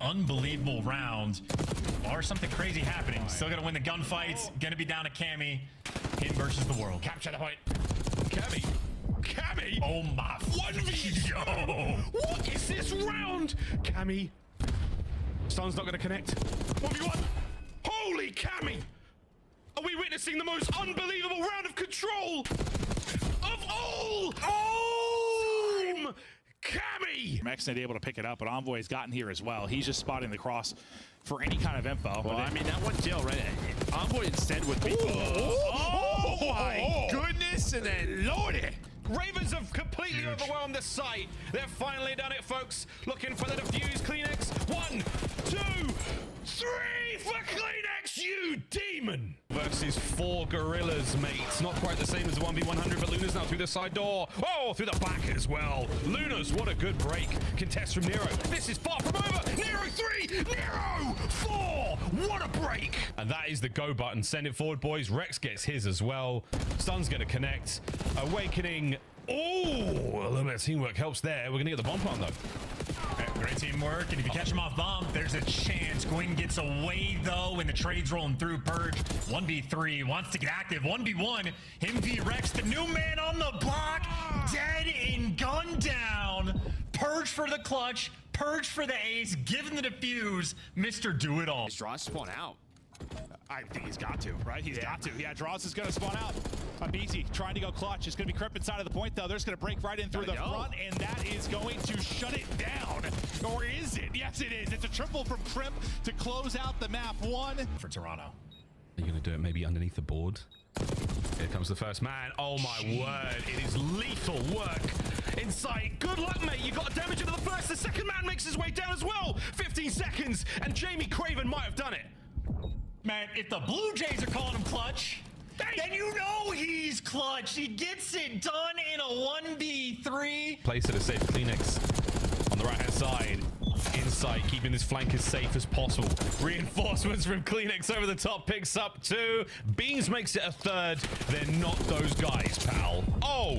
unbelievable round. Or something crazy happening. Still gonna win the gunfights. Gonna be down to Cammy. Him versus the world. Capture the point. Cammy. Cammy. Oh my. 1v. Yo. What is this round? Cammy. Sun's not gonna connect. 1v1. Holy Cammy. Are we witnessing the most unbelievable round of control of all time? Cammy! Max not able to pick it up, but Envoy's gotten here as well. He's just spotting the cross for any kind of info. Well, I mean, that one kill, right? Envoy instead would be. Oh my Goodness, and then Lordy! Ravens have completely overwhelmed the site. They've finally done it, folks. Looking for the defuse Kleenex. 1, 2, 3 for Kleenex, you demon! Versus 4 gorillas, mates. Not quite the same as the 1v100, but Luna's now through the side door. Oh, through the back as well. Luna's, what a good break. Contest from Nero. This is far from over. Nero 3, Nero 4. What a break. And that is the go button. Send it forward, boys. Rex gets his as well. Stun's going to connect. Awakening. Oh, a little bit of teamwork helps there. We're going to get the bomb plant, though. Great teamwork, and if you catch him off bomb, there's a chance. Gwyn gets away though, and the trade's rolling through. Purge 1v3 wants to get active. 1v1 him v Rex, the new man on the block, dead and gunned down. Purge for the clutch, Purge for the ace, given the defuse. Mr. Do It All. Draw spawn out. I think he's got to, right? He's got to. Yeah, Draws is going to spawn out. BZ trying to go clutch. It's going to be Crip inside of the point, though. They're just going to break right in through the front, and that is going to shut it down. Or is it? Yes, it is. It's a triple from Crip to close out the map 1. For Toronto. Are you going to do it maybe underneath the board? Here comes the first man. Oh, my word. It is lethal work in sight. Good luck, mate. You got damage into the first. The second man makes his way down as well. 15 seconds, and Jamie Craven might have done it. Man, if the Blue Jays are calling him clutch, then you know he's clutch. He gets it done in a 1v3. Place it a safe Kleenex on the right-hand side. Inside, keeping this flank as safe as possible. Reinforcements from Kleenex over the top picks up 2. Beans makes it a 3rd. They're not those guys, pal. Oh!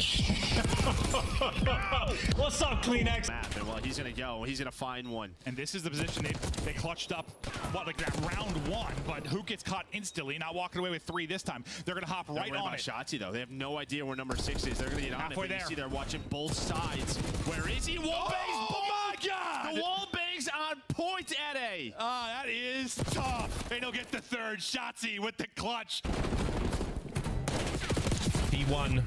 What's up, Kleenex? And well, he's gonna go. He's gonna find one. And this is the position they clutched up, what, like that round 1, but who gets caught instantly, not walking away with 3 this time. They're gonna hop right on it. Shotzzy, though. They have no idea where number 6 is. They're gonna get on halfway it. But there. you see they're watching both sides. Where is he? Wall bangs! Oh my God! The wall bangs on point at A. That is tough. And he'll get the 3rd. Shotzzy with the clutch. P1,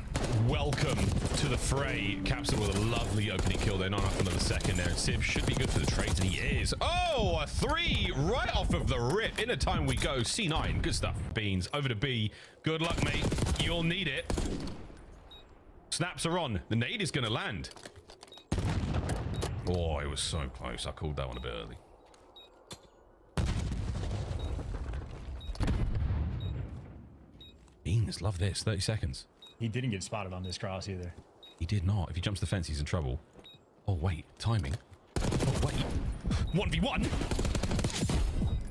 welcome to the fray. Capsule with a lovely opening kill there, not off another second there. Sib should be good for the trades, and he is. Oh, a 3 right off of the rip. In a time we go. C9, good stuff. Beans, over to B. Good luck, mate. You'll need it. Snaps are on. The nade is going to land. Oh, it was so close. I called that one a bit early. Beans, love this. 30 seconds. He didn't get spotted on this cross either. He did not. If he jumps the fence, he's in trouble. Oh, wait. Timing. Oh, wait. 1v1.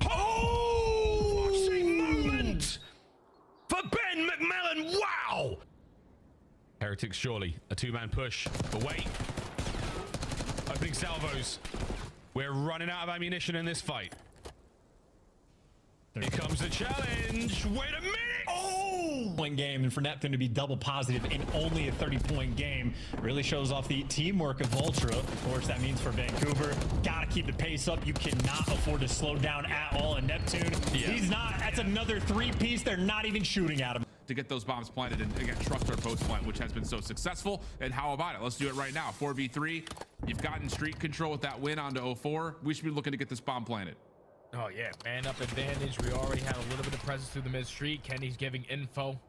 Oh! Watching moment for Ben McMillan. Wow! Heretics, surely. A 2-man push. But wait. Opening salvos. We're running out of ammunition in this fight. Here comes the challenge. Wait a minute. Oh! Point game, and for Neptune to be double positive in only a 30-point game really shows off the teamwork of Ultra. Of course, that means for Vancouver, gotta keep the pace up. You cannot afford to slow down at all. And Neptune, he's not. That's another 3-piece. They're not even shooting at him. To get those bombs planted and again trust our post plant, which has been so successful. And how about it? Let's do it right now. 4v3. You've gotten street control with that win onto 04. We should be looking to get this bomb planted. Oh yeah, man up advantage. We already have a little bit of presence through the mid street. Kenny's giving info.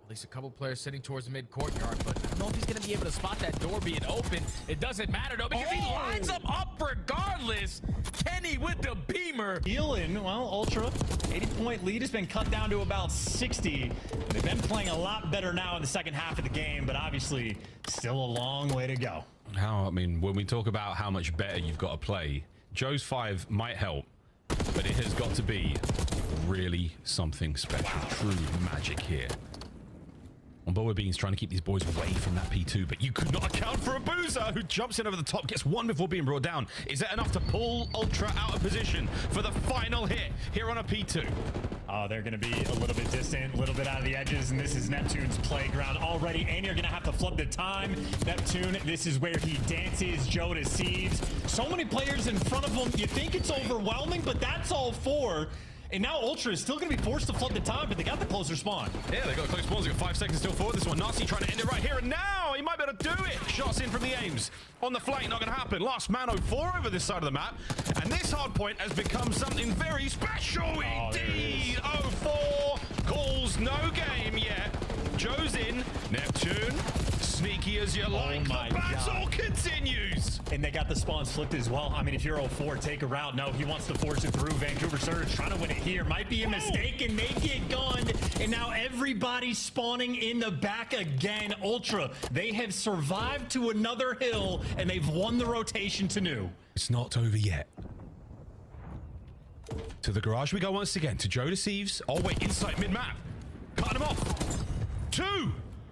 At least a couple players sitting towards the mid courtyard, but I don't know if he's gonna be able to spot that door being open. It doesn't matter though, because he lines them up regardless. Kenny with the beamer. Healing, well, Ultra, 80-point lead has been cut down to about 60. They've been playing a lot better now in the second half of the game, but obviously still a long way to go. I mean, when we talk about how much better you've got to play, Joe's 5 might help, but it has got to be really something special. True magic here. On Boa Beans trying to keep these boys away from that P2, but you could not account for a Boozer who jumps in over the top, gets one before being brought down. Is that enough to pull Ultra out of position for the final hit here on a P2? Oh, they're going to be a little bit distant, a little bit out of the edges, and this is Neptune's playground already, and you're going to have to flip the time. Neptune, this is where he dances. Joe deceives. So many players in front of him. You think it's overwhelming, but that's all four. And now Ultra is still going to be forced to flood the time, but they got the closer spawn. Yeah, they got close spawns. They got 5 seconds still forward. This one, Nasty trying to end it right here and now. He might be able to do it. Shots in from the aims. On the flank, not going to happen. Last man 04 over this side of the map. And this hard point has become something very special indeed. 04 calls no game yet. Joe's in. Neptune, sneaky as you like. My the battle God. continues. And they got the spawns flipped as well. I mean, if you're 04, take a route. No, he wants to force it through. Vancouver Surge trying to win it here. Might be a mistake, and they get gunned. And now everybody's spawning in the back again. Ultra, they have survived to another hill, and they've won the rotation to new. It's not over yet. To the garage we go once again. To Joe Deceives. Oh, wait, inside mid-map. Cut him off. 2.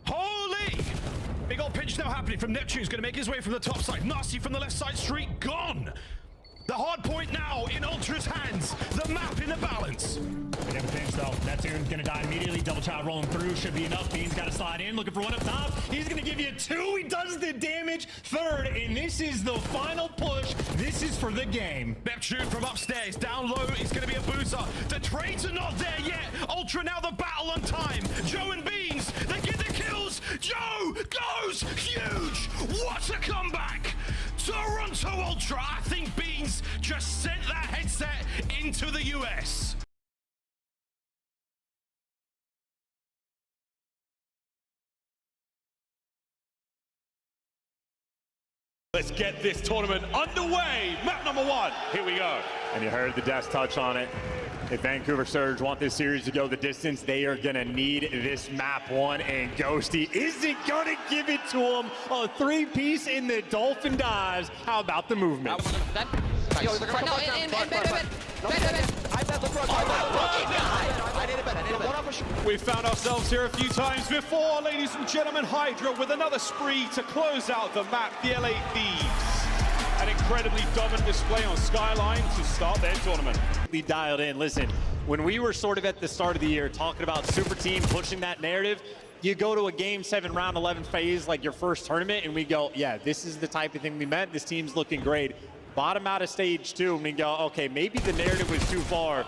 Holy! Big old pinch now happening from Neptune's going to make his way from the top side. Nasty from the left side street. Gone. The hard point now in Ultra's hands. The map in the balance. They have a pinch though. Neptune's gonna die immediately. Double child rolling through. Should be enough. Bean's got to slide in. Looking for one up top. He's gonna give you 2. He does the damage. 3rd, and this is the final push. This is for the game. Neptune from upstairs. Down low is going to be a boozer. The trades are not there yet. Ultra now the battle on time. Joe and Beans, they get the kills. Joe goes huge. What a comeback. Toronto Ultra. I think Beans just sent that headset into the US. Let's get this tournament underway. Map number 1. Here we go. And you heard the desk touch on it. If Vancouver Surge want this series to go the distance, they are going to need this map 1. And Ghosty isn't going to give it to him. A 3-piece in the Dolphin dives. How about the movement? We found ourselves here a few times before, ladies and gentlemen. Hydra with another spree to close out the map, the LA Thieves. An incredibly dominant display on Skyline to start their tournament. We dialed in. Listen, when we were sort of at the start of the year talking about Super Team pushing that narrative, you go to a Game 7 round 11 phase like your first tournament and we go, yeah, this is the type of thing we meant. This team's looking great. Bottom out of stage 2 and we go, okay, maybe the narrative was too far.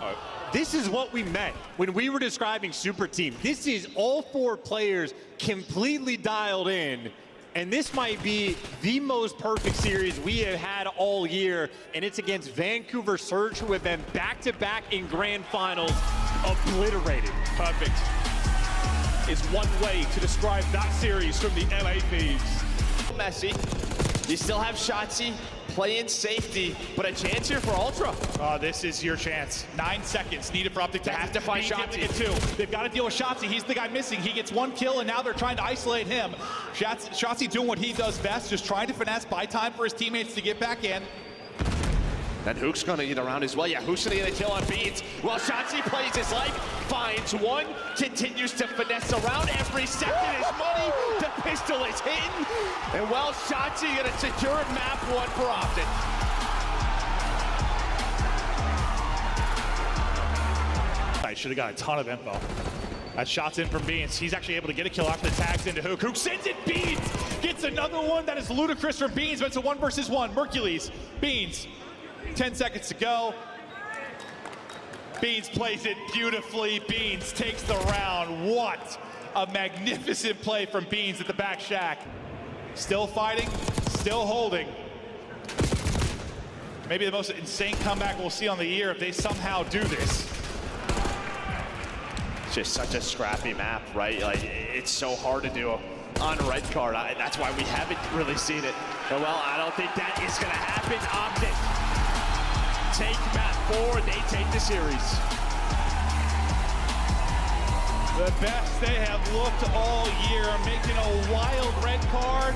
This is what we meant when we were describing Super Team. This is all 4 players completely dialed in. And this might be the most perfect series we have had all year. And it's against Vancouver Surge, who have been back-to-back in grand finals, obliterated. Perfect is one way to describe that series from the LA Thieves. Messy. You still have Shotzzy playing safety, but a chance here for Ultra. This is your chance. 9 seconds needed for Optic to have to find Shotzzy. They've got to deal with Shotzzy. He's the guy missing. He gets 1 kill, and now they're trying to isolate him. Shotzzy doing what he does best, just trying to finesse, buy time for his teammates to get back in. Then Hook's gonna get around as well. Yeah, Hook's gonna get a kill on Beans. Well, Shotzzy plays his life, finds one, continues to finesse around. Every second is money. The pistol is hitting. And well, Shotzzy gonna secure map 1 for Optic. I should have got a ton of info. That shot's in from Beans. He's actually able to get a kill after the tags into Hook. Hook sends it. Beans gets another one. That is ludicrous for Beans, but it's a 1 versus 1. Mercules, Beans. 10 seconds to go. Beans plays it beautifully. Beans takes the round. What a magnificent play from Beans at the back shack. Still fighting, still holding. Maybe the most insane comeback we'll see on the year if they somehow do this. Just such a scrappy map, right? Like, it's so hard to do on a red card. That's why we haven't really seen it. But well, I don't think that is gonna happen. Optic take map 4, they take the series. The best they have looked all year, making a wild red card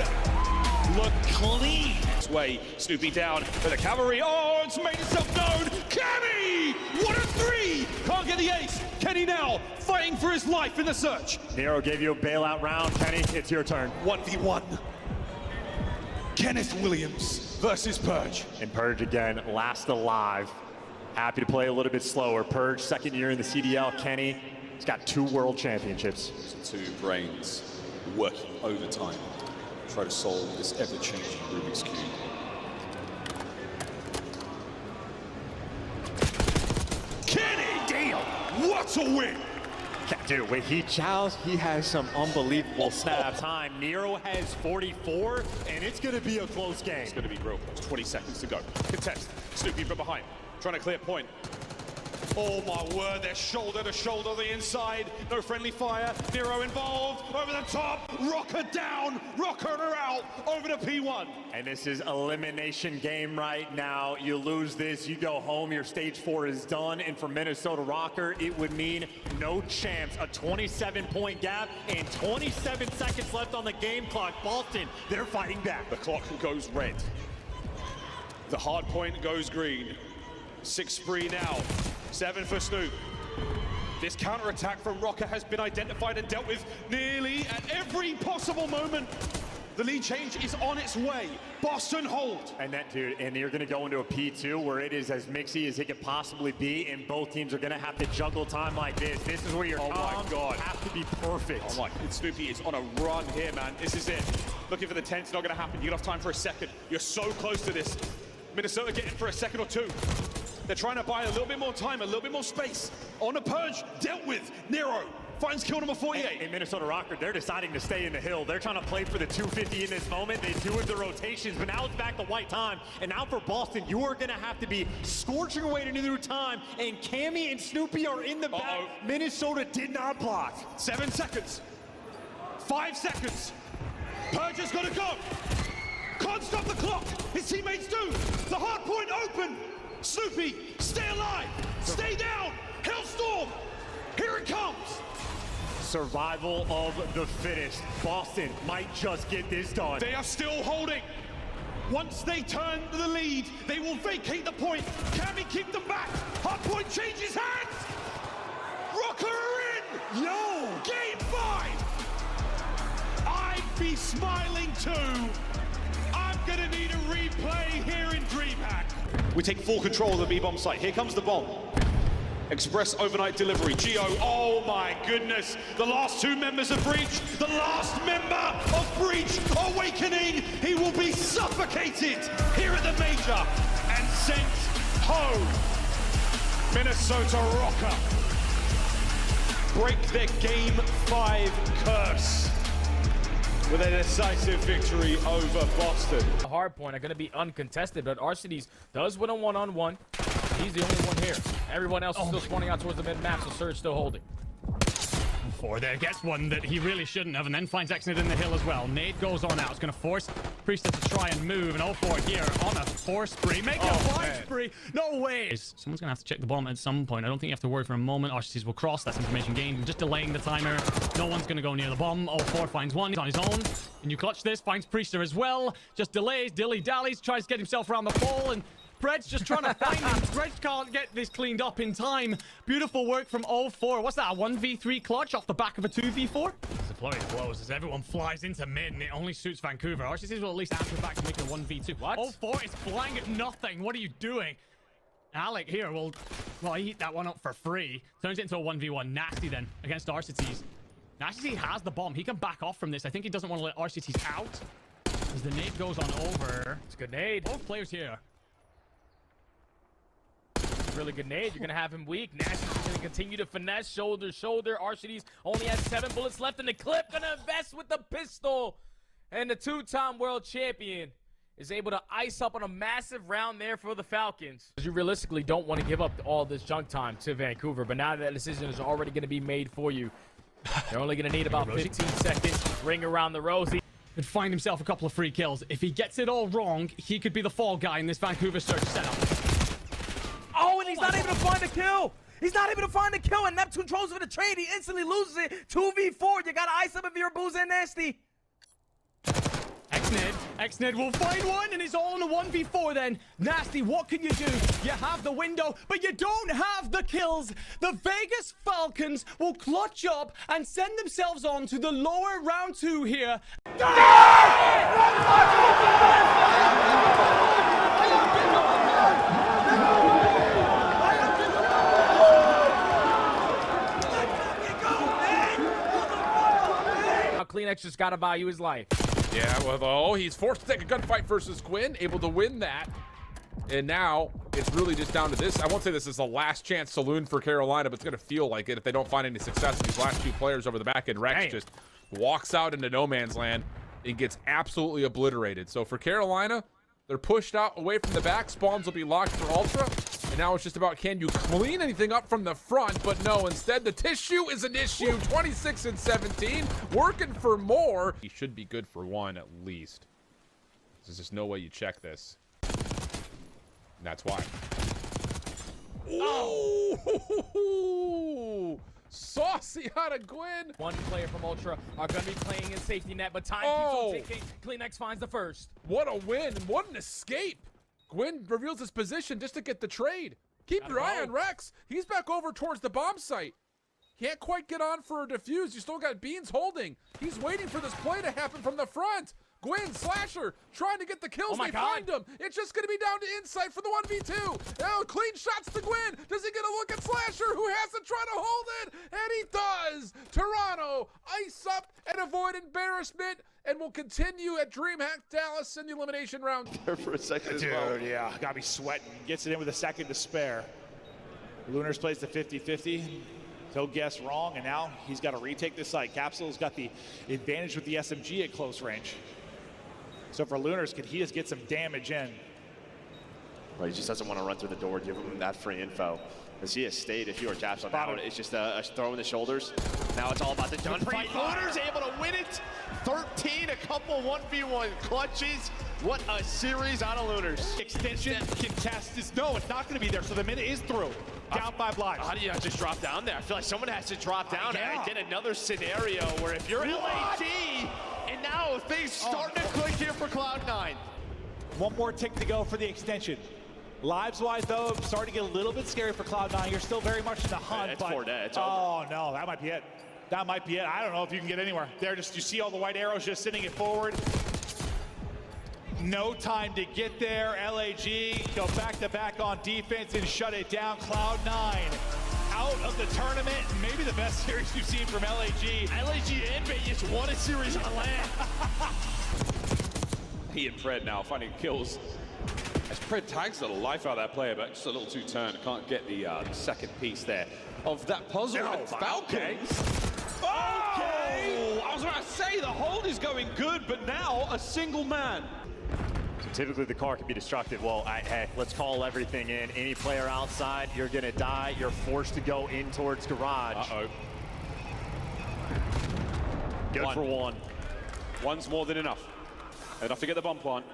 look clean. This way, Snoopy down for the cavalry. Oh, it's made itself known. Kenny! What a three! Can't get the ace. Kenny now fighting for his life in the search. Nero gave you a bailout round. Kenny, it's your turn. 1v1. Kenneth Williams versus Purge. And Purge again, last alive. Happy to play a little bit slower. Purge, second year in the CDL. Kenny, he's got 2 world championships. Two brains working overtime to try to solve this ever-changing Rubik's Cube. Kenny! Damn! What a win! Dude, when he chows, he has some unbelievable snap time. Nero has 44, and it's going to be a close game. It's going to be real close. 20 seconds to go. Contest. Snoopy from behind. Trying to clear point. Oh my word, they're shoulder to shoulder on the inside. No friendly fire. Nero involved. Over the top. Rocker down. Rocker out. Over to P1. And this is elimination game right now. You lose this, you go home. Your stage 4 is done. And for Minnesota Rocker, it would mean no champs. A 27-point gap and 27 seconds left on the game clock. Boston, they're fighting back. The clock goes red. The hard point goes green. 6 free now. 7 for Snoop. This counter-attack from Rocker has been identified and dealt with nearly at every possible moment. The lead change is on its way. Boston hold. And that, dude, and you're going to go into a P2 where it is as mixy as it could possibly be, and both teams are going to have to juggle time like this. This is where your comms have to be perfect. Oh my, Snoopy is on a run here, man. This is it. Looking for the 10's not going to happen. You get off time for a second. You're so close to this. Minnesota getting for a second or 2. They're trying to buy a little bit more time, a little bit more space. On the Purge, dealt with. Nero finds kill number 48. And Minnesota Rocker, they're deciding to stay in the hill. They're trying to play for the 250 in this moment. They do it the rotations, but now it's back to white time. And now for Boston, you are going to have to be scorching away to new time. And Cammy and Snoopy are in the back. Minnesota did not block. 7 seconds. 5 seconds. Purge is going to go. Can't stop the clock. His teammates do. The hard point open. Snoopy, stay alive. Stay down. Hellstorm. Here it comes. Survival of the fittest. Boston might just get this done. They are still holding. Once they turn the lead, they will vacate the point. Can we keep them back? Hard point changes hands. Rocker are in. Yo! Game 5. I'd be smiling too. I'm gonna need a replay here in DreamHack. We take full control of the B-bomb site. Here comes the bomb. Express overnight delivery. Geo, oh my goodness. The last 2 members of Breach. The last member of Breach awakening. He will be suffocated here at the major and sent home. Minnesota Rocker break their Game 5 curse with a decisive victory over Boston. The hard point are going to be uncontested, but Arcitys does win a one-on-one. He's the only one here. Everyone else is still spawning out towards the mid-map, so Surge still holding. 4 there, gets one that he really shouldn't have, and then finds Exnid in the hill as well. Nade goes on out, it's going to force Priestess to try and move, and 0-4 here on a 4 spree, make a 5 spree, no way! Someone's going to have to check the bomb at some point. I don't think you have to worry for a moment. Arcitys will cross, that's information gained, just delaying the timer. No one's going to go near the bomb. 0-4 finds one, he's on his own, and you clutch this, finds Priester as well, just delays, dilly-dallies, tries to get himself around the pole, and Pred's just trying to find him. Pred can't get this cleaned up in time. Beautiful work from 0-4. What's that, a 1v3 clutch off the back of a 2v4? It's a flurry of blows as everyone flies into mid, and it only suits Vancouver. Arcitys will at least answer back to make it a 1v2. What? 0-4 is flying at nothing. What are you doing? Alec here will, well, he eat that one up for free. Turns it into a 1v1. Nasty then against Arcitys. Nasty has the bomb. He can back off from this. I think he doesn't want to let Arcitys out. As the nade goes on over. It's a good nade. Both players here. Really good nade. You're going to have him weak. Nasty's going to continue to finesse shoulder to shoulder. Arcitys only has 7 bullets left in the clip. Going to invest with the pistol. And the 2-time world champion is able to ice up on a massive round there for the Falcons. You realistically don't want to give up all this junk time to Vancouver, but now that decision is already going to be made for you. They're only going to need about 15 seconds. Ring around the rosy. Could find himself a couple of free kills. If he gets it all wrong, he could be the fall guy in this Vancouver search setup. Oh, and he's not able to find a kill. He's not able to find a kill, and Neptune throws for the trade. He instantly loses it. 2v4. You got to ice up if you're Booze and Nasty. Exit Xnid. Xnid will find one, and it's all in a 1v4 then. Nasty, what can you do? You have the window, but you don't have the kills. The Vegas Falcons will clutch up and send themselves on to the lower round 2 here. Kleenex just got to value his life. Yeah, well, he's forced to take a gunfight versus Gwyn, able to win that. And now it's really just down to this. I won't say this is the last chance saloon for Carolina, but it's going to feel like it if they don't find any success with these last 2 players over the back end. Rex just walks out into no man's land and gets absolutely obliterated. So for Carolina, they're pushed out away from the back. Spawns will be locked for Ultra. And now it's just about, can you clean anything up from the front? But no, instead the tissue is an issue. 26 and 17, working for more. He should be good for 1 at least. There's just no way you check this. And that's why. Oh! Saucy out of Gwyn. One player from Ultra are going to be playing in safety net, but time keeps on ticking. Kleenex finds the first. What a win. What an escape. Gwyn reveals his position just to get the trade. Keep your eye on Rex. He's back over towards the bomb site. Can't quite get on for a defuse. You still got Beans holding. He's waiting for this play to happen from the front. Gwyn, Slasher, trying to get the kills. They find him. It's just going to be down to insight for the 1v2. Oh, clean shots to Gwyn. Does he get a look at Slasher, who has to try to hold it? And he does. Toronto, ice up and avoid embarrassment, and will continue at DreamHack Dallas in the elimination round. There for a second Dude, as well. yeah, gotta be sweating. Gets it in with a second to spare. Lunars plays the 50-50. He'll guess wrong, and now he's got to retake this site. Capsule's got the advantage with the SMG at close range. So for Lunars, can he just get some damage in? Well, he just doesn't want to run through the door, give him that free info. As he has stayed, if you are Capsule now, it's just a throw in the shoulders. Now it's all about the gunfight. Lunars able to win it. 13, a couple 1v1 clutches. What a series out of Lunars. Extension contest is, no, it's not going to be there, so the minute is through. Down 5 lives. How do you not just drop down there? I feel like someone has to drop down and get another scenario where if you're LAG, and now things starting to click here for Cloud9. One more tick to go for the extension. Lives-wise, though, starting to get a little bit scary for Cloud9. You're still very much in the hunt, It's but 4 dead. It's over. Oh no, that might be it. That might be it. I don't know if you can get anywhere. There, just you see all the white arrows just sending it forward. No time to get there. LAG go back-to-back on defense and shut it down. Cloud9 out of the tournament. Maybe the best series you've seen from LAG. LAG and Vegas won a series on land. He and Pred now finding kills. As Pred tags the life out of that player, but just a little too turned. Can't get the second piece there of that puzzle. No, And Falcons. Okay. Oh, I was about to say the hold is going good, but now a single man. So typically the car can be destructive. Well, hey, let's call everything in. Any player outside, you're gonna die. You're forced to go in towards garage. Uh-oh. Good for 1. One's more than enough. Enough to get the bomb plant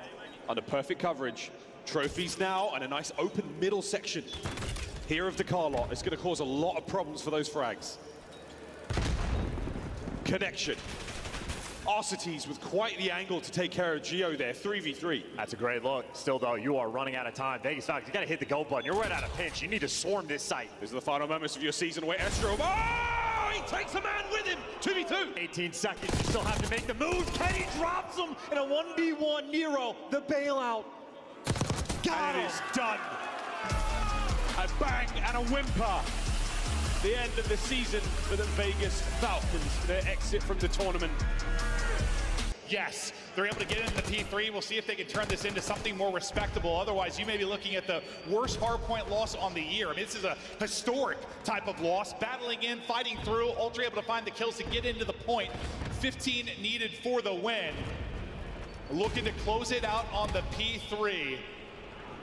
under perfect coverage. Trophies now and a nice open middle section here of the car lot. It's going to cause a lot of problems for those frags. Connection. Arcites with quite the angle to take care of Geo there. 3v3. That's a great look. Still, though, you are running out of time. Vegas Falcons, you got to hit the go button. You're right out of pinch. You need to swarm this site. These are the final moments of your season where Estro. Oh, he takes a man with him. 2v2. 18 seconds. You still have to make the move. Kenny drops him in a 1v1. Nero, the bailout. And it is done. A bang and a whimper. The end of the season for the Vegas Falcons. Their exit from the tournament. Yes, they're able to get into the P3. We'll see if they can turn this into something more respectable. Otherwise, you may be looking at the worst hardpoint loss on the year. I mean, this is a historic type of loss. Battling in, fighting through, Ultra able to find the kills to get into the point. 15 needed for the win. Looking to close it out on the P3.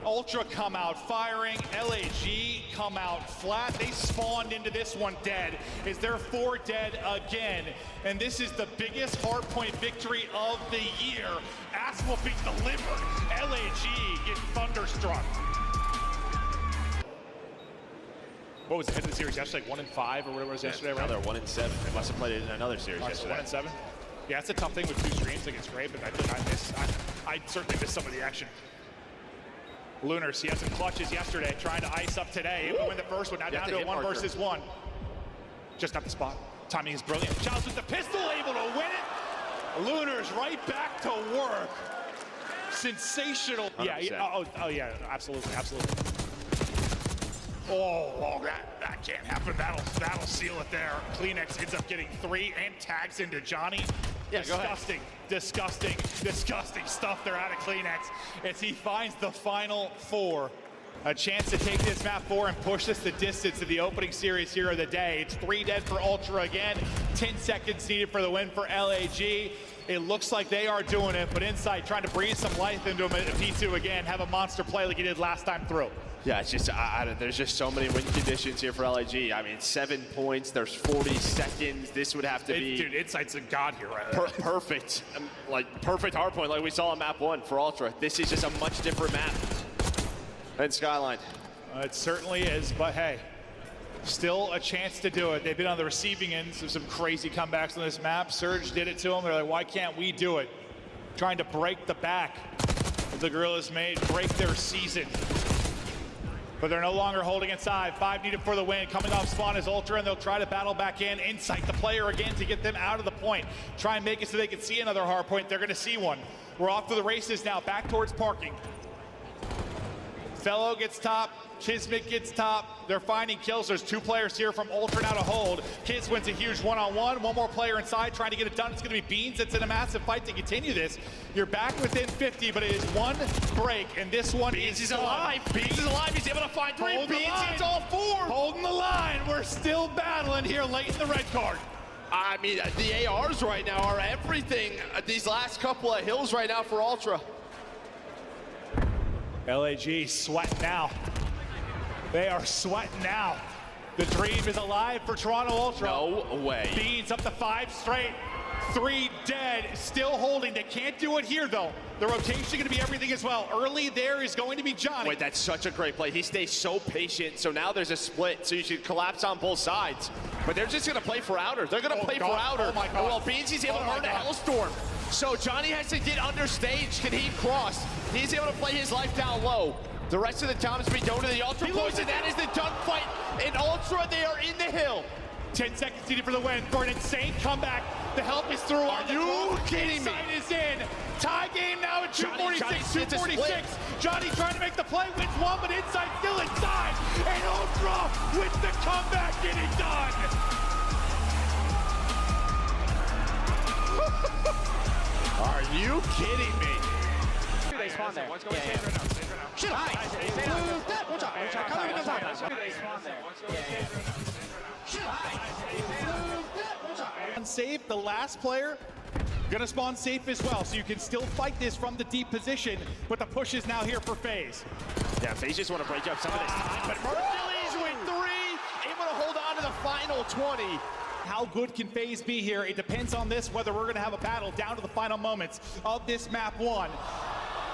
Ultra come out firing, LAG come out flat. They spawned into this one dead. Is there 4 dead again? And this is the biggest hardpoint victory of the year. Ass whooping delivered. LAG get thunderstruck. What was the head of the series yesterday? Like 1-5 or whatever it was yesterday, right? Now they're 1-7. They must have played it in another series yesterday. 1-7. Yeah, it's a tough thing with 2 streams. Like, it's great, but I certainly miss some of the action. Lunars, he had some clutches yesterday, trying to ice up today. Able to win the first one, now down to a 1 versus 1. Just not the spot. Timing is brilliant. Childs with the pistol, able to win it. Lunars right back to work. Sensational. 100%. Yeah, oh yeah, absolutely. Oh, that can't happen. That'll seal it there. Kleenex ends up getting 3 and tags into Johnny. Yeah, Disgusting stuff there out of Kleenex as he finds the final 4. A chance to take this map 4 and push this the distance to the opening series here of the day. It's 3 dead for Ultra again. 10 seconds needed for the win for LAG. It looks like they are doing it, but Insight trying to breathe some life into him at P2 again, have a monster play like he did last time through. Yeah, it's just, there's just so many win conditions here for LAG. I mean, 7 points, there's 40 seconds. This would have to be... Dude, Insight's a god here. Perfect. Perfect hard point like we saw on map 1 for Ultra. This is just a much different map than Skyline. It certainly is, but hey, still a chance to do it. They've been on the receiving ends of some crazy comebacks on this map. Surge did it to them. They're like, why can't we do it? Trying to break the back the Gorillas made, break their season. But they're no longer holding inside. 5 needed for the win. Coming off spawn is Ultra, and they'll try to battle back in. Insight the player again to get them out of the point. Try and make it so they can see another hard point. They're going to see one. We're off to the races now, back towards parking. Fellow gets top, Kismet gets top. They're finding kills. There's 2 players here from Ultra now to hold. Kiz wins a huge one-on-one. 1 more player inside trying to get it done. It's going to be Beans that's in a massive fight to continue this. You're back within 50, but it is 1 break, and this one Beans is alive. Beans is alive. He's able to find 3. Beans hits all 4. Holding the line. We're still battling here late in the red card. I mean, the ARs right now are everything. These last couple of hills right now for Ultra. LAG sweating now. They are sweating now. The dream is alive for Toronto Ultra. No way. Beans up to 5 straight. 3 dead, still holding. They can't do it here though. The rotation is going to be everything as well. Early there is going to be Johnny. Wait, that's such a great play. He stays so patient. So now there's a split. So you should collapse on both sides. But they're just going to play for outer. They're going to play for outer. Oh my God. Well, Beans is able to earn a Hellstorm. So Johnny has to get under stage. Can he cross? He's able to play his life down low. The rest of the time is being done to the Ultra boys, and that is the done fight in Ultra. They are in the hill. 10 seconds needed for the win for an insane comeback. The help is through. Are you kidding me? Insight is in. Tie game now at 246, 246. Johnny trying to make the play, wins 1, but Insight still inside. And Ultra with the comeback getting done. Are you kidding me? They spawn there. What's going on? Right now. Shit, Unsafe, the last player gonna spawn safe as well, so you can still fight this from the deep position, but the push is now here for FaZe. Yeah, FaZe just want to break up some of this time, but Mercules with 3, able to hold on to the final 20. How good can FaZe be here? It depends on this, whether we're gonna have a battle down to the final moments of this map 1.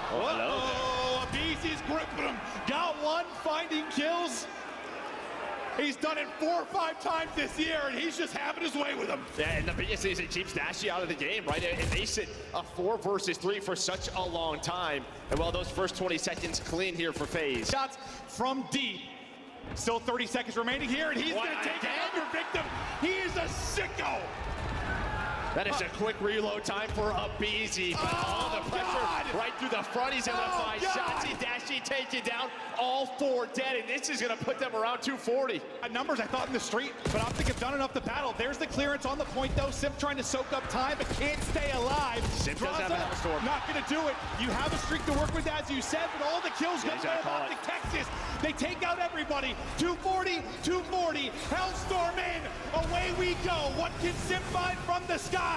Uh-oh, Abizi's gripping him. Got 1, finding kills. He's done it 4 or 5 times this year, and he's just having his way with them. Yeah, and the biggest is it keeps Dashy out of the game, right? And they sit a 4 versus 3 for such a long time. And well, those first 20 seconds clean here for FaZe. Shots from deep. Still 30 seconds remaining here, and he's going to take another victim. He is a sicko. That is a quick reload time for Abizi, but all the pressure right through the front. He's able to find shots. Dashy take it down. All 4 dead, and this is going to put them around 240. Numbers I thought in the street, but Optic have done enough to battle. There's the clearance on the point, though. Simp trying to soak up time, but can't stay alive. Simp does have a Hellstorm. Not going to do it. You have a streak to work with, as you said, but all the kills go to Optic Texas. They take out everybody. 240, 240. Hellstorm in. Away we go. What can Simp find from the skies?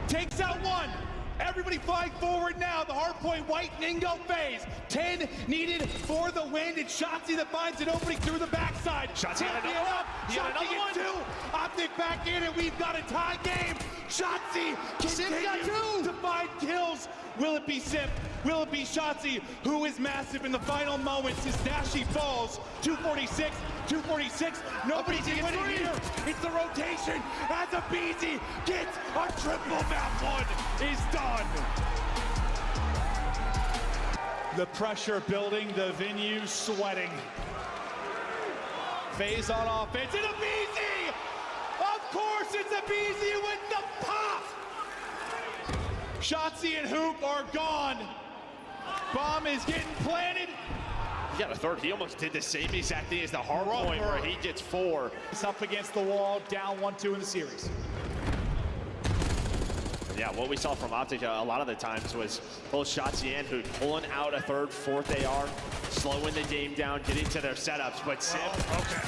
Takes out 1. Everybody flying forward now. The hard hardpoint, White, Ningo, FaZe. 10 needed for the win. It's Shotzi that finds an opening through the backside. Shotzi got another up. one. He got Shotzi another gets one. 2. Optic back in, and we've got a tie game. Shotzi continues to find kills. Will it be Sip? Will it be Shotzi, who is massive in the final moments? His Dashy falls. 246, 246. Nobody's winning here. It's the rotation as a BZ gets a triple. Map 1 is done. The pressure building, the venue sweating. FaZe on offense, and a BZ! Of course it's a BZ with the pop! Shotzi and Hoop are gone. Bomb is getting planted. He got a third. He almost did the same exact thing as the hard point where he gets 4. It's up against the wall, down 1-2 in the series. Yeah, what we saw from Optic a lot of the times was both Shotzi and Hoop pulling out a third, fourth AR, slowing the game down, getting to their setups. But Sip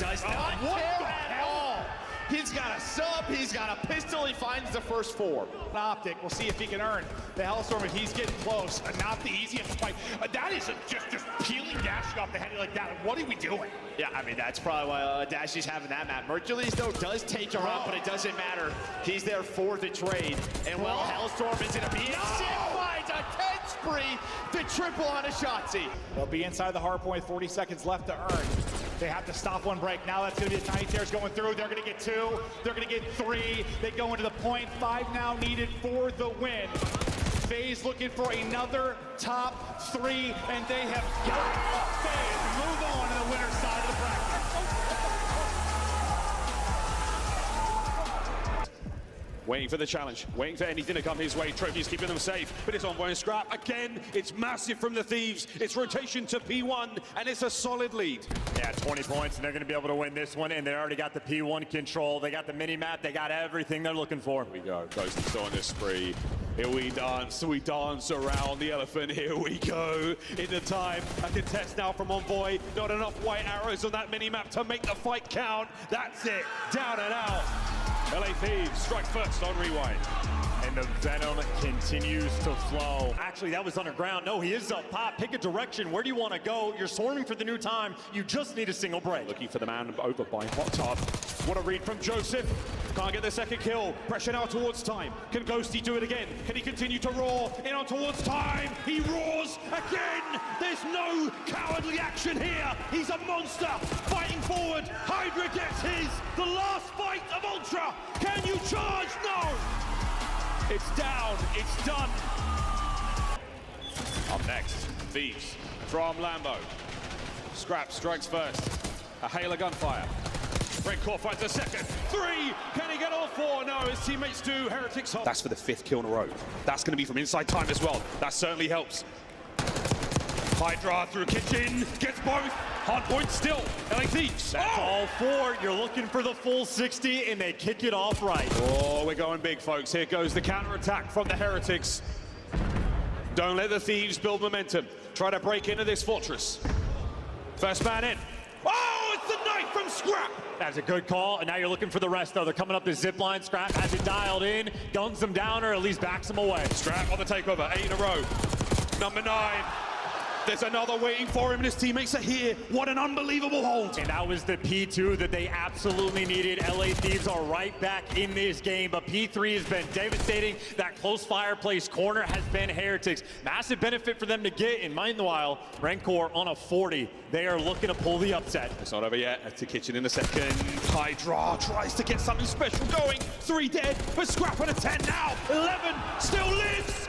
does not care at all. He's got a sub, he's got a pistol, he finds the first 4. Optic, we'll see if he can earn the Hellstorm if he's getting close. Not the easiest fight. That is just peeling Dashy off the head like that. What are we doing? Yeah, I mean, that's probably why Dashy's having that map. Mercules, though, does take her out, but it doesn't matter. He's there for the trade. And, well, Hellstorm is going to be in. Sip finds a 10 spree, the triple on a Shotzi. They'll be inside the hard point, 40 seconds left to earn. They have to stop one break. Now that's going to be the tiny tears going through. They're going to get 2. They're going to get 3. They go into the point. 5 now needed for the win. FaZe looking for another top 3, and they have got FaZe move on to the winner's side of the bracket. Waiting for the challenge, waiting for anything to come his way. Trophy's keeping them safe, but it's ongoing scrap. Again, it's massive from the Thieves. It's rotation to P1, and it's a solid lead. Yeah, 20 points, and they're going to be able to win this one, and they already got the P1 control. They got the mini-map. They got everything they're looking for. Here we go. Ghosty still on this spree. Here we dance around the elephant. Here we go. Into time. A contest now from Envoy. Not enough white arrows on that mini-map to make the fight count. That's it. Down and out. LA Thieves strike first on rewind. And the venom continues to flow. Actually, that was underground. No, he is up top. Pick a direction. Where do you want to go? You're swarming for the new time. You just need a single break. Looking for the man over by Hot Tub. What a read from Joseph. Can't get the second kill. Pressure now towards time. Can Ghosty do it again? Can he continue to roar? In on towards time. He roars again. There's no cowardly action here. He's a monster. Fighting forward. Hydra gets his. The last fight of Ultra. Can you charge? No. It's down. It's done. Up next, Thieves from Lambo. Scrap strikes first. A hail of gunfire. Red Core finds a second. 3. Can he get all 4? No, his teammates do. Heretics hold. That's for the 5th kill in a row. That's going to be from inside time as well. That certainly helps. Hydra through kitchen. Gets both. Hard point still. LA Thieves. That's all 4. You're looking for the full 60, and they kick it off right. Oh, we're going big, folks. Here goes the counterattack from the Heretics. Don't let the Thieves build momentum. Try to break into this fortress. First man in. Oh, it's the knife from Scrap. That's a good call, and now you're looking for the rest, though. They're coming up the zip line. Scrap has it dialed in, guns them down, or at least backs them away. Scrap on the takeover, 8 in a row. Number 9. There's another waiting for him, and his teammates are here. What an unbelievable hold. And that was the P2 that they absolutely needed. LA Thieves are right back in this game, but P3 has been devastating. That close fireplace corner has been Heretics. Massive benefit for them to get, and meanwhile, Rancor on a 40. They are looking to pull the upset. It's not over yet. That's to kitchen in a second. Hydra tries to get something special going. 3 dead, but Scrap on a 10 now. 11 still lives.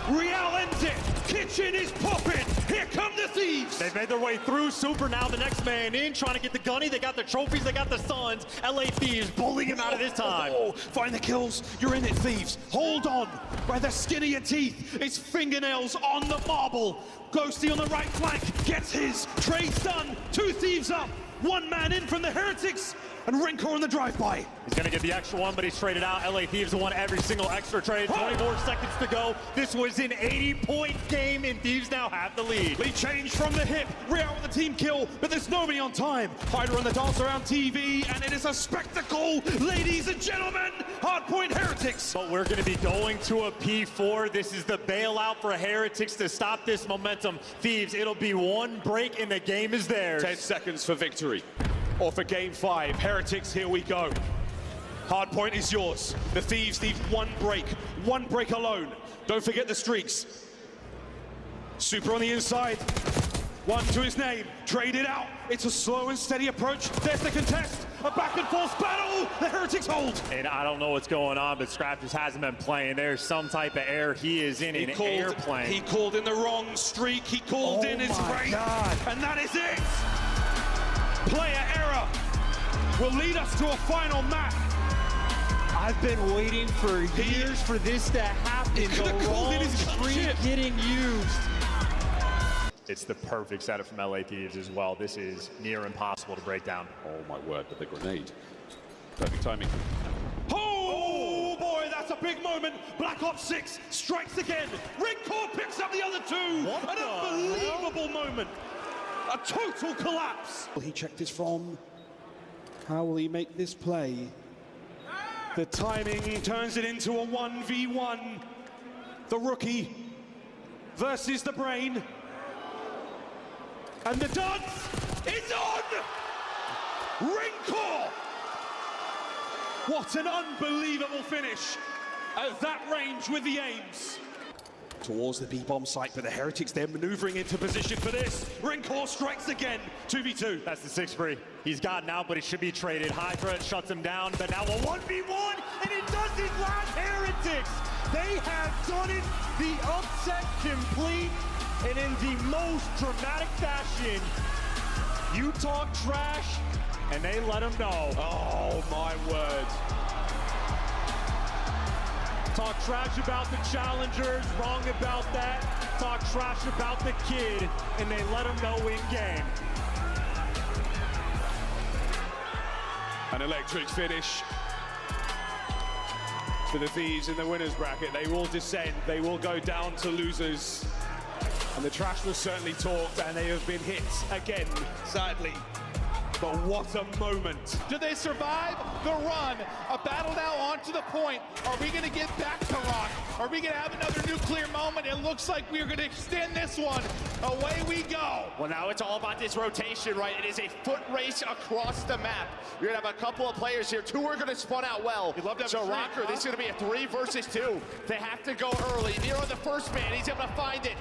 Real ends it. Kitchen is popping. Here come the Thieves. They've made their way through. Super now the next man in, trying to get the gunny. They got the trophies. They got the Suns. LA Thieves bullying him out of this time. Oh, find the kills. You're in it, Thieves. Hold on. By the skin of your teeth. It's fingernails on the marble. Ghosty on the right flank. Gets his. Trade's done. 2 Thieves up. 1 man in from the Heretics. and Rinko on the drive-by. He's going to get the extra one, but he's traded out. LA Thieves won every single extra trade. 20 more seconds to go. This was an 80-point game, and Thieves now have the lead. Lead change from the hip. Real with the team kill, but there's nobody on time. Hyder on the dance around TV, and it is a spectacle, ladies and gentlemen. Hardpoint Heretics. But we're going to be going to a P4. This is the bailout for Heretics to stop this momentum. Thieves, it'll be one break, and the game is theirs. 10 seconds for victory, or for game 5. Heretics, here we go. Hardpoint is yours. The Thieves need one break alone. Don't forget the streaks. Super on the inside. One to his name. Trade it out. It's a slow and steady approach. There's the contest. A back and forth battle. The Heretics hold. And I don't know what's going on, but Scrap just hasn't been playing. There's some type of error. He is in an airplane. He called in the wrong streak. He called in his rate. And that is it. Player error will lead us to a final map. I've been waiting for years for this to happen. The wrong streak getting used. It's the perfect setup from LA Thieves as well. This is near impossible to break down. Oh my word, but the grenade. Perfect timing. Oh boy, that's a big moment. Black Ops 6 strikes again. Rinko picks up the other two. An unbelievable moment. A total collapse. Will he check this from? How will he make this play? The timing turns it into a 1v1. The rookie versus the brain. And the dance is on! Rinko! What an unbelievable finish at that range with the aims. Towards the B-bomb site, but the Heretics, they're maneuvering into position for this. Rinko strikes again, 2v2. That's the 6 free. He's gotten out, but he should be traded. Hydra shuts him down, but now a 1v1, and it doesn't last Heretics. They have done it, the upset complete, and in the most dramatic fashion. You talk trash, and they let him know. Oh my word. Talk trash about the challengers, wrong about that. Talk trash about the kid, and they let him know in game. An electric finish for the Thieves in the winners bracket. They will descend, they will go down to losers. And the trash was certainly talked, and they have been hit again, sadly. But what a moment. Do they survive the run? A battle now onto the point. Are we going to get back to rock? Are we going to have another nuclear moment? It looks like we're going to extend this one. Away we go. Well, now it's all about this rotation, right? It is a foot race across the map. You're going to have a couple of players here. 2 are going to spawn out well. So Rocker, this is going to be a 3 versus 2. They have to go early. Nero, the first man, he's able to find it.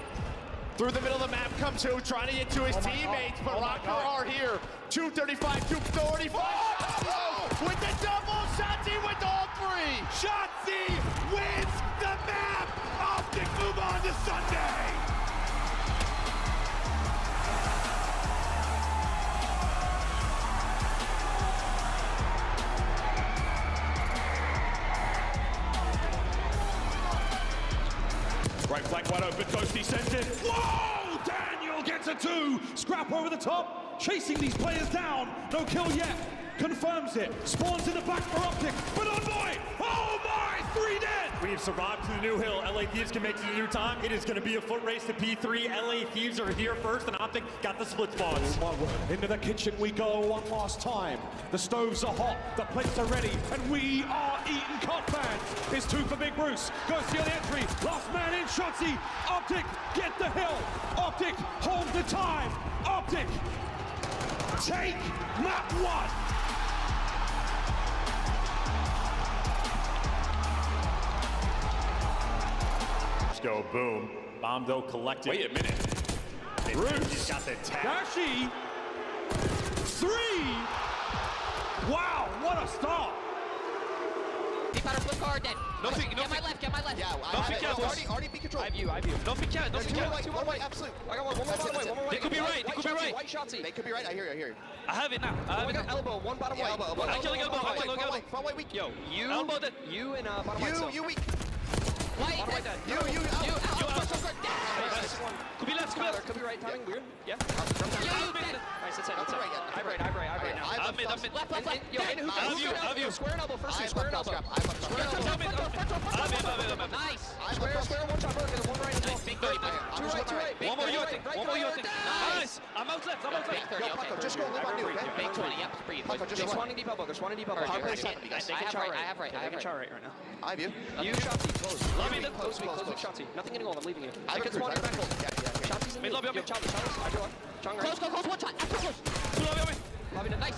Through the middle of the map comes who, trying to get to his teammates, but Rocker are here. 235, 245. Oh! With the double, Shotzi with all 3. Shotzi wins the map. Optic move on to Sunday. Right flank wide open, Ghosty sends it. Whoa! Daniel gets a 2. Scrap over the top, chasing these players down. No kill yet. Confirms it. Spawns in the back for Optic. But Envoy! Oh my! 3 dead! We've survived to the new hill. LA Thieves can make it to the new time. It is going to be a foot race to P3. LA Thieves are here first, and Optic got the split spawns. Into the kitchen we go one last time. The stoves are hot, the plates are ready, and we are eating cod fans. It's 2 for Big Bruce. Goes to the entry. Last man in, Shotzi. Optic, get the hill. Optic, hold the time. Optic, take map 1. Go boom. Bombdo collected. Wait a minute. Bruce. He's got the tag. Dashi. 3. Wow, what a start. Deep out of flip card, dead. Nothing, Get my left, get my left. Yeah, already be control. I have you. No pick out, no pick out. Two white, absolute. I got one more. They could be right, they could be right. White Shotzi. They could be right, I hear you. I have it now. We got elbow, one bottom white. I'm killing elbow, Front white weak. Yo, You. elbow that. You and bottom white. You weak. White. Could be left, could be right. timing, weird. Yeah. Nice, that's it. I right now. I'm mid. Left. Yo, in who? Of you. Square and elbow, first two, square and elbow. Nice. Square, one shot, burger, one right as well. Big 30. Two right. One more you think. Nice. I'm out left. Yo, Paco, just go live on new, okay? Big 20, yep, breathe. Paco, just They're swanning deep elbow. Hardware 70, guys. I have right. now. I have you. You, Shotzi, close. Close me, Shotzi. Nothing getting old, I'm leaving you. I Take swanning back home. Shotzi's in Lobby, Yo, Chong, I draw. Chong right. Close, one shot. Close. Lobby, nice.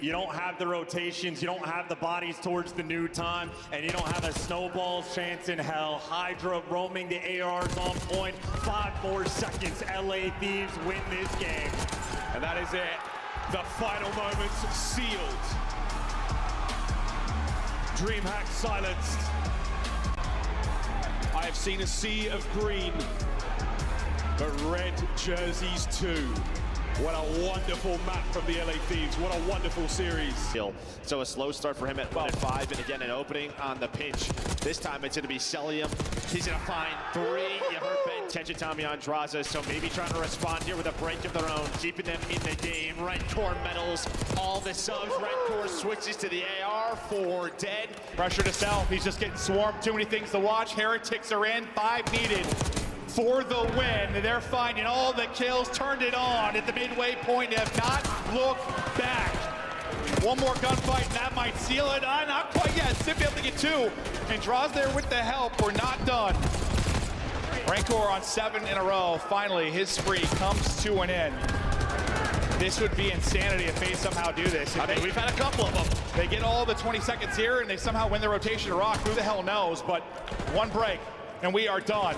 You don't have the rotations, you don't have the bodies towards the new time, and you don't have a snowball's chance in hell. Hydra roaming the ARs on point. 5 more seconds. LA Thieves win this game. And that is it. The final moments sealed. DreamHack silenced. I have seen a sea of green, but red jerseys too. What a wonderful map from the LA Thieves. What a wonderful series. So a slow start for him at 1-5, and again an opening on the pinch. This time it's going to be Celium. He's going to find 3. You heard Ben Techitami on Draza, so maybe trying to respond here with a break of their own, keeping them in the game. Red Core medals, all the subs. Red Core switches to the AR for dead. Pressure to sell. He's just getting swarmed. Too many things to watch. Heretics are in. 5 needed for the win. They're finding all the kills, turned it on at the midway point, have not looked back. One more gunfight, and that might seal it. Not quite yet. Sip able to get 2, and draws there with the help. We're not done. Rancor on 7 in a row. Finally, his spree comes to an end. This would be insanity if they somehow do this. We've had a couple of them. They get all the 20 seconds here, and they somehow win the rotation to Rock. Who the hell knows? But one break, and we are done.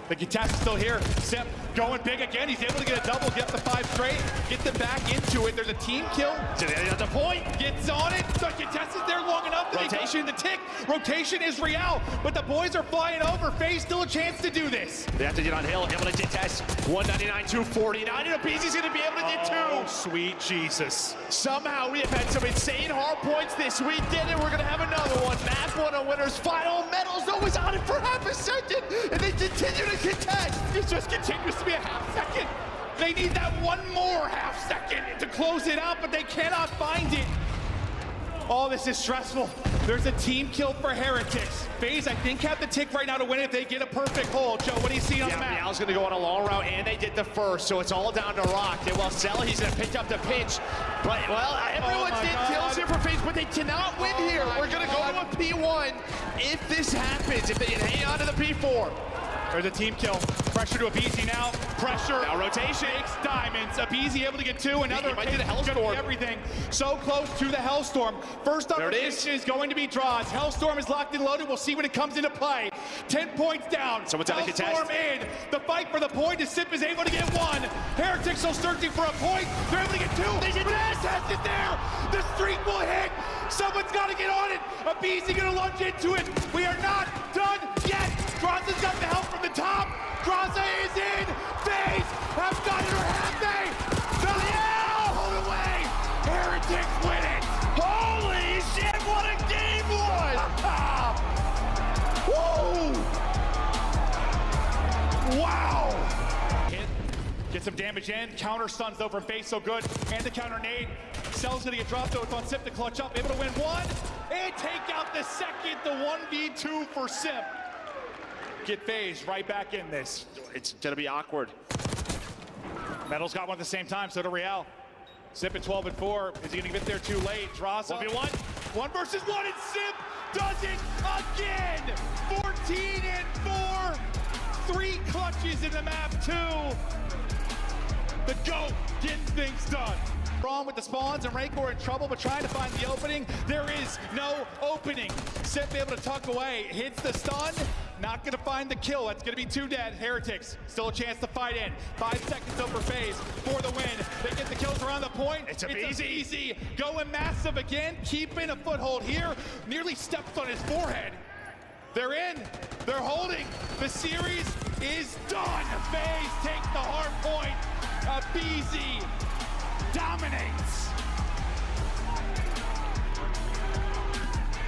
The contest is still here. Sip going big again. He's able to get a double, get the 5 straight, get them back into it. There's a team kill. So at the point. Gets on it. The contest is there long enough. Rotation. The tick. Rotation is real, but the boys are flying over. Faye's still a chance to do this. They have to get on Hill, able to detest 199, 249, and Abizi's going to be able to get 2. Oh, sweet Jesus. Somehow we have had some insane hard points this weekend, and we're going to have another one. Map 1 winners, final medals. No one's on it for half a second, and they continue to contest. It just continues to be a half second. They need that one more half second to close it out, but they cannot find it. Oh, this is stressful. There's a team kill for Heretics. FaZe, I think, have the tick right now to win it if they get a perfect hold. Joe, what do you see on the map? Meow's going to go on a long route, and they did the first, so it's all down to Rock. And while Cell, he's going to pick up the pinch. But, well, everyone's getting kills here for FaZe, but they cannot win here. We're going to go to a P1 if this happens, if they can hang on to the P4. There's a team kill. Pressure to Abizi now. Pressure. Now rotation. Makes diamonds. Abizi able to get 2. Another might do the Hellstorm. Everything. So close to the Hellstorm. First up is going to be draws. Hellstorm is locked and loaded. We'll see when it comes into play. 10 points down. Someone's out of contest. Hellstorm in. The fight for the point. Sip is able to get 1. Heretics are searching for a point. They're able to get 2. They did test it there. The streak will hit. Someone's got to get on it. Abizi going to lunge into it. We are not done yet. Draza's got the help from the top. Draza is in. FaZe have got it, or have they? Valier all the way. Heretics win it. Holy shit, what a game was! Woo! Wow. Hit. Get some damage in. Counter stuns though from FaZe, so good. And the counter nade. Cell's gonna get dropped though. It's on Sip to clutch up. Able to win 1 and take out the second. The 1v2 for Sip. Get FaZe right back in this. It's gonna be awkward. Metal's got 1 at the same time, so do Real. Sip at 12 and 4. Is he gonna get there too late? Draza. 1v1. 1 versus 1, and Sip does it again. 14 and 4. 3 clutches in the map 2. The GOAT getting things done. Wrong with the spawns, and Rancor in trouble, but trying to find the opening. There is no opening. Sip able to tuck away, hits the stun. Not gonna find the kill. That's gonna be 2 dead. Heretics still a chance to fight in. 5 seconds over FaZe for the win. They get the kills around the point. It's easy. Going massive again, keeping a foothold here. Nearly steps on his forehead. They're in. They're holding. The series is done. FaZe take the hard point. Abizi dominates.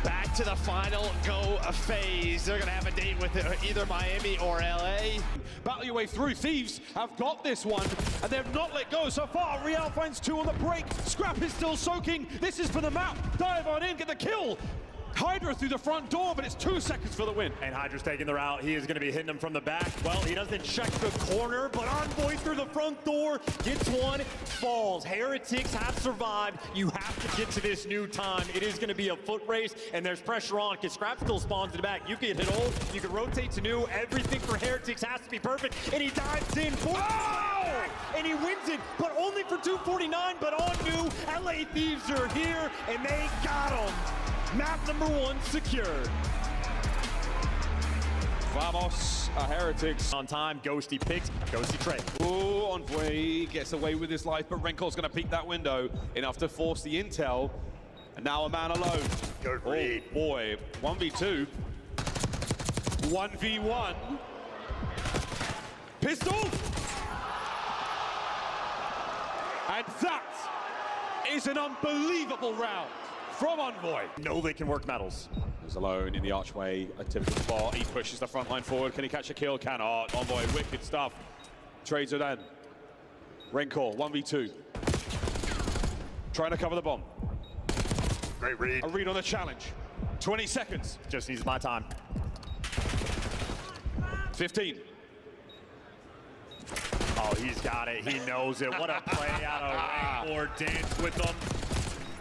Back into the final go phase. They're gonna have a date with either Miami or LA. Battle your way through. Thieves have got this one, and they've not let go so far. Real finds 2 on the break. Scrap is still soaking. This is for the map. Dive on in, get the kill. Hydra through the front door, but it's 2 seconds for the win. And Hydra's taking the route. He is going to be hitting him from the back. Well, he doesn't check the corner, but Envoy through the front door gets one, falls. Heretics have survived. You have to get to this new time. It is going to be a foot race, and there's pressure on because Scrap still spawns in the back. You can hit old, you can rotate to new. Everything for Heretics has to be perfect, and he dives in. And he wins it, but only for 249, but on new. LA Thieves are here, and they got him. Map number 1 secured. Vamos, Heretics. On time, Ghosty picks, Ghosty trade. Ooh, Envoy gets away with his life, but Renkol's going to peek that window, enough to force the intel. And now a man alone. Good read. Oh boy, 1v2. 1v1. Pistol! And that is an unbelievable round from Envoy. No, they can work metals. He's alone in the archway, a typical spot. He pushes the front line forward. Can he catch a kill? Cannot. Envoy, wicked stuff. Trades it in. Renkor, 1v2. Trying to cover the bomb. Great read. A read on the challenge. 20 seconds. Just needs my time. 15. Oh, he's got it. He knows it. What a play out of Renkor. Dance with them.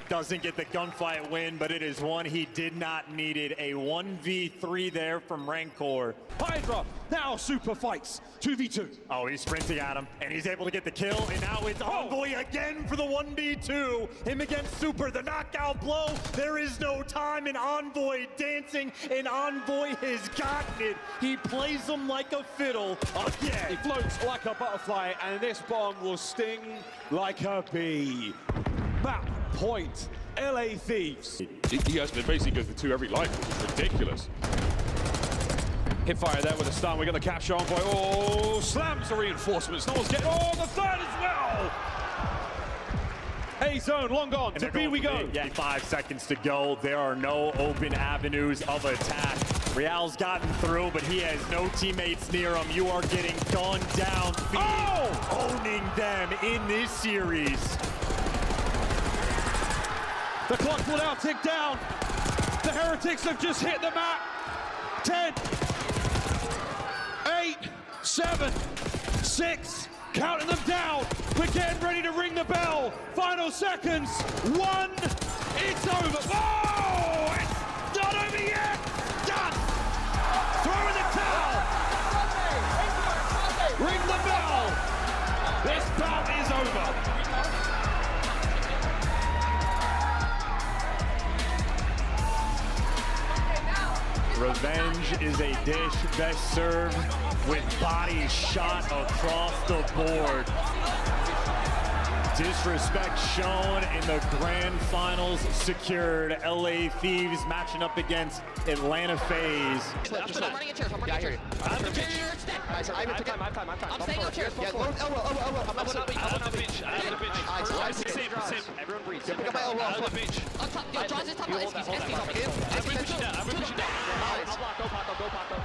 Doesn't get the gunfight win, but it is one he did not need it. A 1v3 there from Renkor. Hydra now super fights. 2v2. Oh, he's sprinting at him, and he's able to get the kill, and now it's Envoy again for the 1v2. Him against Super, the knockout blow. There is no time, and Envoy dancing, and Envoy has gotten it. He plays him like a fiddle He again. floats like a butterfly, and this bomb will sting like a bee. Map point, LA Thieves. He has to basically go for 2 every life, which is ridiculous. Hipfire there with a stun. We're going to capture Envoy. Oh, slams the reinforcements. No one's getting. Oh, the third as well. A zone, long gone. To B we go. Yeah, 5 seconds to go. There are no open avenues of attack. Real's gotten through, but he has no teammates near him. You are getting gunned down. Owning them in this series. The clock will now tick down. The Heretics have just hit the map. 10, 8, 7, 6, counting them down. We're getting ready to ring the bell. Final seconds. 1, it's over. Oh, it's not over yet. Done. Throw in the towel. Ring the bell. This bout is over. Revenge is a dish best served with bodies shot across the board. Disrespect shown in the grand finals secured. LA Thieves matching up against Atlanta FaZe. I'm running in chairs. I'm running in chairs. I have the pitch. I have time. I'm staying on chairs. I'm on the pitch. I have the pitch. Same. Everyone breathe. Pick up my elbow. I have the pitch. On top. Yo, Jaws is top. SP's top. I'm pushing down. Go, Paco.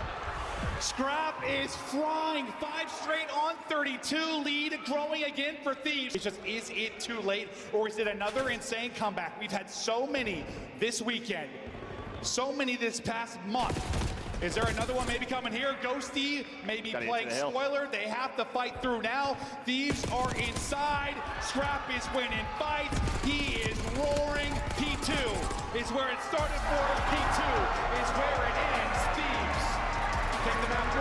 Scrap is flying. 5 straight on 32. Lead growing again for Thieves. It's just, is it too late, or is it another insane comeback? We've had so many this weekend, so many this past month. Is there another one maybe coming here? Ghosty maybe playing spoiler. They have to fight through now. Thieves are inside. Scrap is winning fights. He is roaring. P2 is where it started for him. P2 is where it ends. Thieves take the map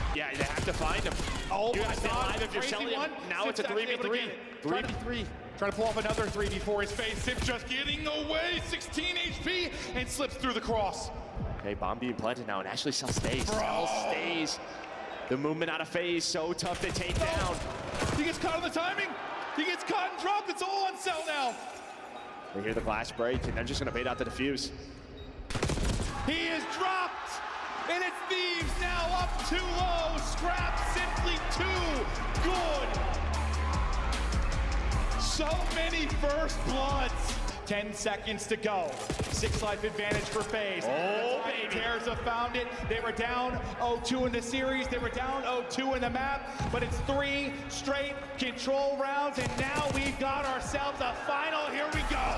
1. Yeah, they have to find him. Oh, you my guys been God, live if you're crazy selling one. him. Now it's a Sip's actually able to 3v3. get it. 3v3. Trying to pull off another 3 before his face. Sip just getting away. 16 HP and slips through the cross. Okay, bomb being planted now, and actually Cell stays. Cell stays. The movement out of phase, so tough to take down. He gets caught on the timing. He gets caught and dropped. It's all on Cell now. They hear the glass break, and they're just going to bait out the defuse. He is dropped, and it's Thieves now up too low. Scrap simply too good. So many first bloods. 10 seconds to go. 6 life advantage for FaZe. Oh, baby. Tears have found it. They were down 0-2 in the series. They were down 0-2 in the map. But it's 3 straight control rounds. And now we've got ourselves a final. Here we go.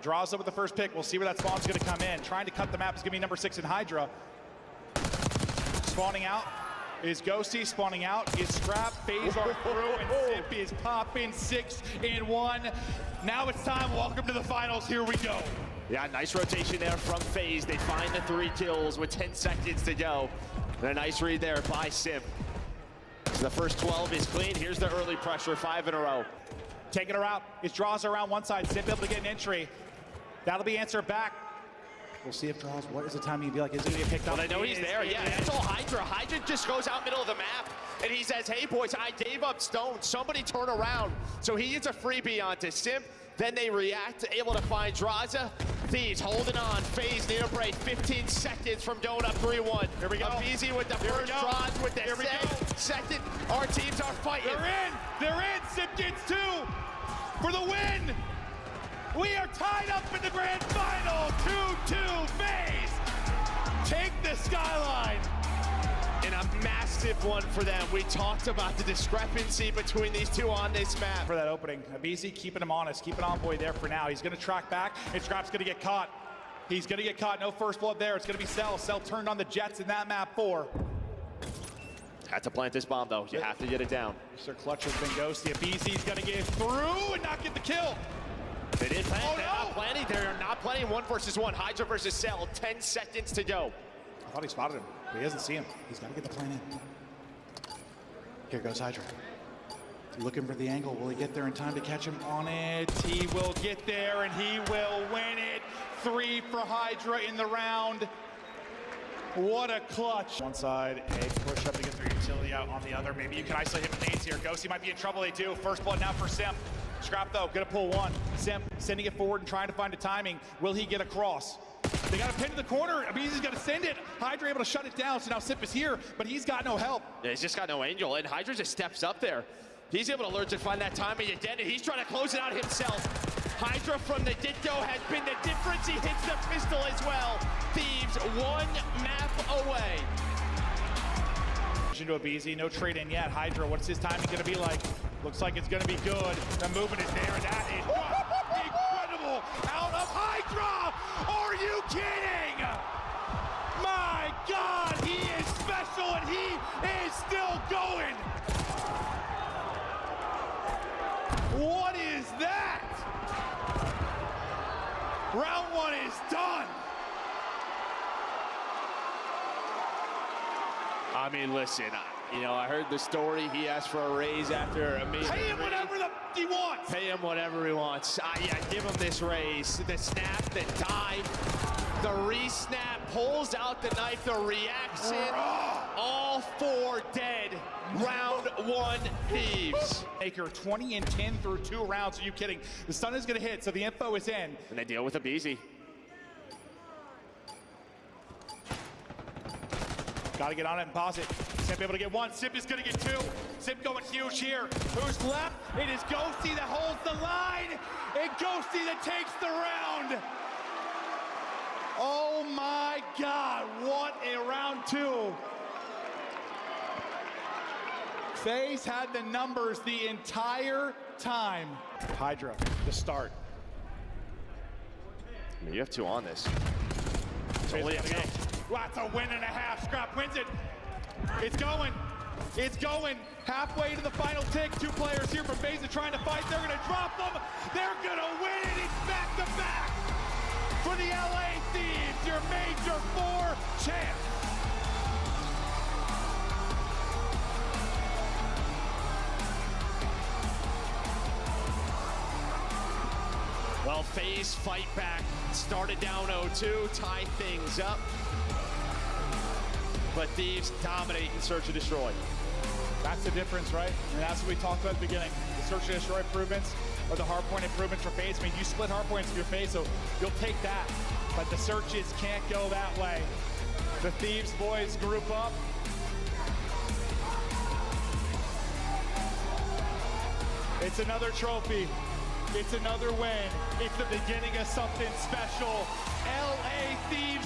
Draws up with the first pick. We'll see where that spawn's going to come in. Trying to cut the map is going to be number 6 in Hydra. Spawning out is Ghosty. Spawning out is Scrap. FaZe are through, and Sip is popping 6-1. Now it's time. Welcome to the finals. Here we go. Yeah, nice rotation there from FaZe. They find the 3 kills with 10 seconds to go. And a nice read there by Simp. So the first 12 is clean. Here's the early pressure, 5 in a row. Taking her out. His draws around one side. Simp able to get an entry. That'll be answered back. We'll see if draws. What is the timing to be like? Is it going to get picked up? Well, I know he's there. Yeah, that's all Hydra. Hydra just goes out middle of the map, and he says, hey, boys, I gave up stone. Somebody turn around. So he gets a freebie onto Simp. Then they react, able to find Draza. Thieves holding on. FaZe near break. 15 seconds from going up 3-1. Here we go. Easy with the first Draws with the second. Our teams are fighting. They're in. They're in. Simp gets 2 for the win. We are tied up in the grand final. 2-2 FaZe. Take the skyline. And a massive one for them. We talked about the discrepancy between these two on this map. For that opening, BZ keeping him honest, keeping Envoy there for now. He's going to track back, and Scrap's going to get caught. He's going to get caught. No first blood there. It's going to be Cell. Cell turned on the Jets in that map 4. Had to plant this bomb, though. You have to get it down. Sir Clutch has been ghosty. BZ's going to get through and not get the kill. They did plant. They're not planning. They're not planning 1 versus 1. Hydra versus Cell. 10 seconds to go. I thought he spotted him, but he doesn't see him. He's got to get the plan in. Here goes Hydra. Looking for the angle. Will he get there in time to catch him on it? He will get there, and he will win it. 3 for Hydra in the round. What a clutch. One side, a push up to get their utility out on the other. Maybe you can isolate him with nades here. Ghosty might be in trouble. They do. First blood now for Simp. Scrap, though, gonna pull 1. Simp sending it forward and trying to find a timing. Will he get across? They got a pin to the corner. Abizi's got to send it. Hydra able to shut it down, so now Simp is here, but he's got no help. Yeah, he's just got no angel, and Hydra just steps up there. He's able to learn to find that timing again, and he's trying to close it out himself. Hydra from the get-go has been the difference. He hits the pistol as well. Thieves 1 map away. Into Abizi, no trade in yet. Hydra, what's his timing gonna be like? Looks like it's gonna be good. The movement is there, and that is just incredible out of Hydra! Are you kidding? My God, he is special, and he is still going. What is that? Round 1 is done. I mean, listen, I heard the story. He asked for a raise after a meeting. Pay him whatever he wants. Pay him whatever he wants. Yeah, give him this raise. The snap, the dive, the re-snap, pulls out the knife, the reaction. All 4 dead. Round 1, Thieves. Baker 20 and 10 through 2 rounds. Are you kidding? The stun is going to hit, so the info is in. And they deal with Abizi. Got to get on it and pause it. Simp able to get 1. Simp is going to get 2. Simp going huge here. Who's left? It is Ghosty that holds the line. And Ghosty that takes the round. Oh my God, what a round 2. FaZe had the numbers the entire time. Hydra, the start. I mean, you have 2 on this. That's a win and a half. Scrap wins it. It's going. It's going. Halfway to the final tick. 2 players here from FaZe are trying to fight. They're going to drop them. They're going to win it. It's back to back for the LA Thieves, your Major 4 champ. Well, FaZe fight back. Started down 0-2, tie things up. But Thieves dominate in Search and Destroy. That's the difference, right? And that's what we talked about at the beginning. The Search and Destroy improvements or the hardpoint improvements for FaZe. I mean, you split hardpoints with your FaZe, so you'll take that. But the Searches can't go that way. The Thieves boys group up. It's another trophy. It's another win. It's the beginning of something special. LA Thieves